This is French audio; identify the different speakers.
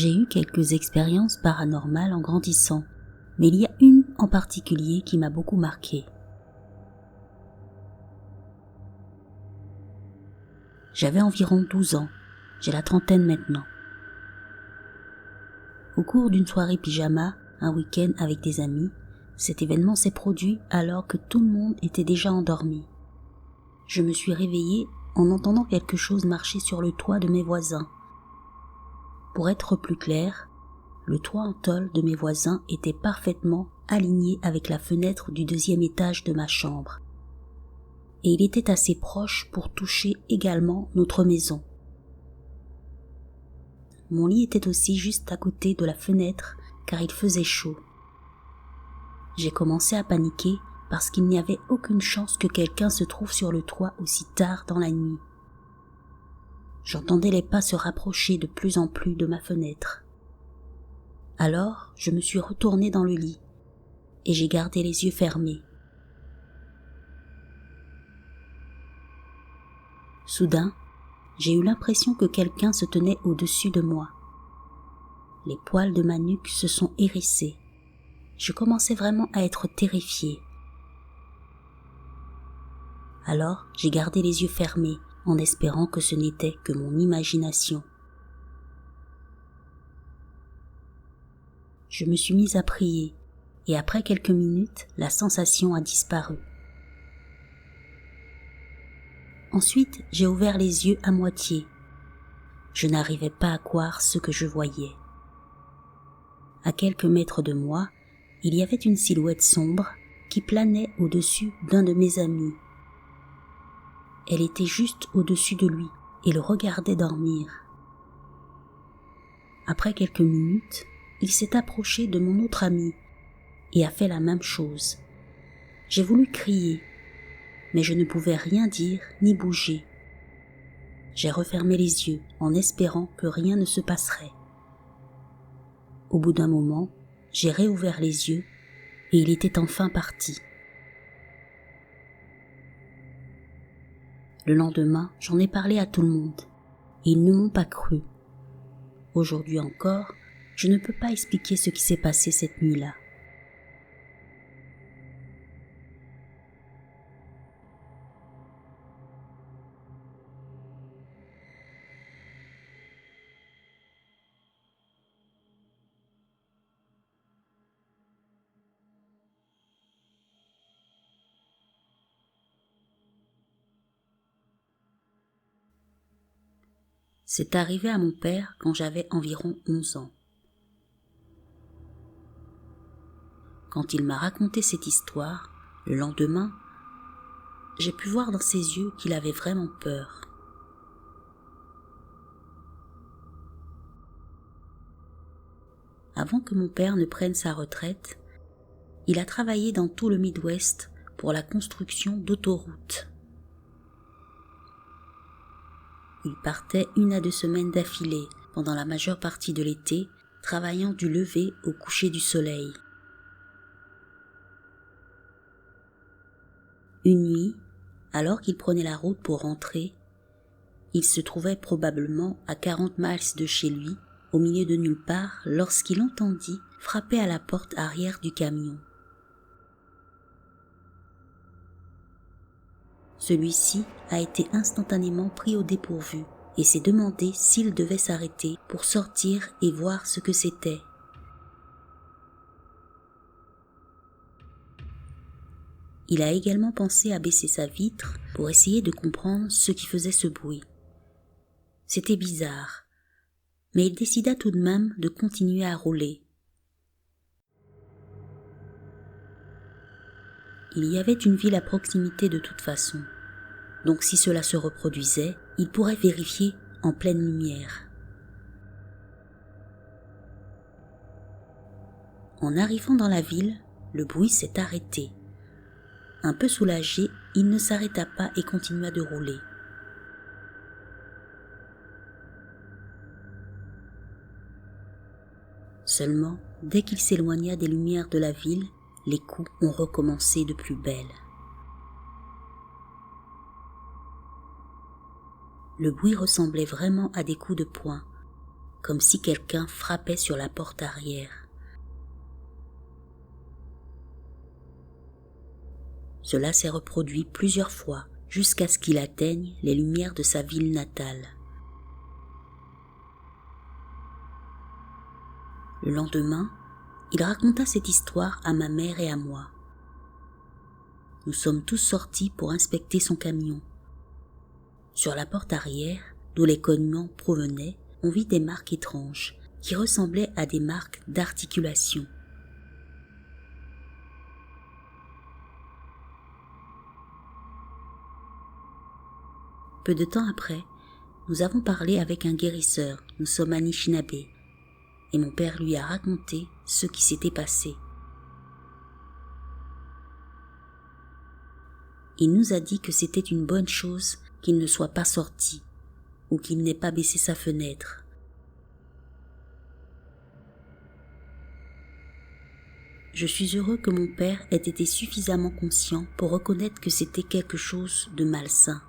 Speaker 1: J'ai eu quelques expériences paranormales en grandissant, mais il y a une en particulier qui m'a beaucoup marquée. J'avais environ 12 ans, j'ai la trentaine maintenant. Au cours d'une soirée pyjama, un week-end avec des amis, cet événement s'est produit alors que tout le monde était déjà endormi. Je me suis réveillée en entendant quelque chose marcher sur le toit de mes voisins. Pour être plus clair, le toit en tôle de mes voisins était parfaitement aligné avec la fenêtre du deuxième étage de ma chambre. Et il était assez proche pour toucher également notre maison. Mon lit était aussi juste à côté de la fenêtre car il faisait chaud. J'ai commencé à paniquer parce qu'il n'y avait aucune chance que quelqu'un se trouve sur le toit aussi tard dans la nuit. J'entendais les pas se rapprocher de plus en plus de ma fenêtre. Alors, je me suis retournée dans le lit et j'ai gardé les yeux fermés. Soudain, j'ai eu l'impression que quelqu'un se tenait au-dessus de moi. Les poils de ma nuque se sont hérissés. Je commençais vraiment à être terrifiée. Alors, j'ai gardé les yeux fermés en espérant que ce n'était que mon imagination. Je me suis mise à prier et après quelques minutes, la sensation a disparu. Ensuite, j'ai ouvert les yeux à moitié. Je n'arrivais pas à croire ce que je voyais. À quelques mètres de moi, il y avait une silhouette sombre qui planait au-dessus d'un de mes amis. Elle était juste au-dessus de lui et le regardait dormir. Après quelques minutes, il s'est approché de mon autre ami et a fait la même chose. J'ai voulu crier, mais je ne pouvais rien dire ni bouger. J'ai refermé les yeux en espérant que rien ne se passerait. Au bout d'un moment, j'ai réouvert les yeux et il était enfin parti. Le lendemain, j'en ai parlé à tout le monde et ils ne m'ont pas cru. Aujourd'hui encore, je ne peux pas expliquer ce qui s'est passé cette nuit-là. C'est arrivé à mon père quand j'avais environ 11 ans. Quand il m'a raconté cette histoire, le lendemain, j'ai pu voir dans ses yeux qu'il avait vraiment peur. Avant que mon père ne prenne sa retraite, il a travaillé dans tout le Midwest pour la construction d'autoroutes. Il partait 1 à 2 semaines d'affilée pendant la majeure partie de l'été, travaillant du lever au coucher du soleil. Une nuit, alors qu'il prenait la route pour rentrer, il se trouvait probablement à 40 miles de chez lui, au milieu de nulle part, lorsqu'il entendit frapper à la porte arrière du camion. Celui-ci a été instantanément pris au dépourvu et s'est demandé s'il devait s'arrêter pour sortir et voir ce que c'était. Il a également pensé à baisser sa vitre pour essayer de comprendre ce qui faisait ce bruit. C'était bizarre, mais il décida tout de même de continuer à rouler. Il y avait une ville à proximité de toute façon, donc si cela se reproduisait, il pourrait vérifier en pleine lumière. En arrivant dans la ville, le bruit s'est arrêté. Un peu soulagé, il ne s'arrêta pas et continua de rouler. Seulement, dès qu'il s'éloigna des lumières de la ville, les coups ont recommencé de plus belle. Le bruit ressemblait vraiment à des coups de poing, comme si quelqu'un frappait sur la porte arrière. Cela s'est reproduit plusieurs fois jusqu'à ce qu'il atteigne les lumières de sa ville natale. Le lendemain, il raconta cette histoire à ma mère et à moi. Nous sommes tous sortis pour inspecter son camion. Sur la porte arrière, d'où les cognements provenaient, on vit des marques étranges qui ressemblaient à des marques d'articulation. Peu de temps après, nous avons parlé avec un guérisseur, nous sommes Anishinaabe, et mon père lui a raconté ce qui s'était passé. Il nous a dit que c'était une bonne chose qu'il ne soit pas sorti ou qu'il n'ait pas baissé sa fenêtre. Je suis heureux que mon père ait été suffisamment conscient pour reconnaître que c'était quelque chose de malsain.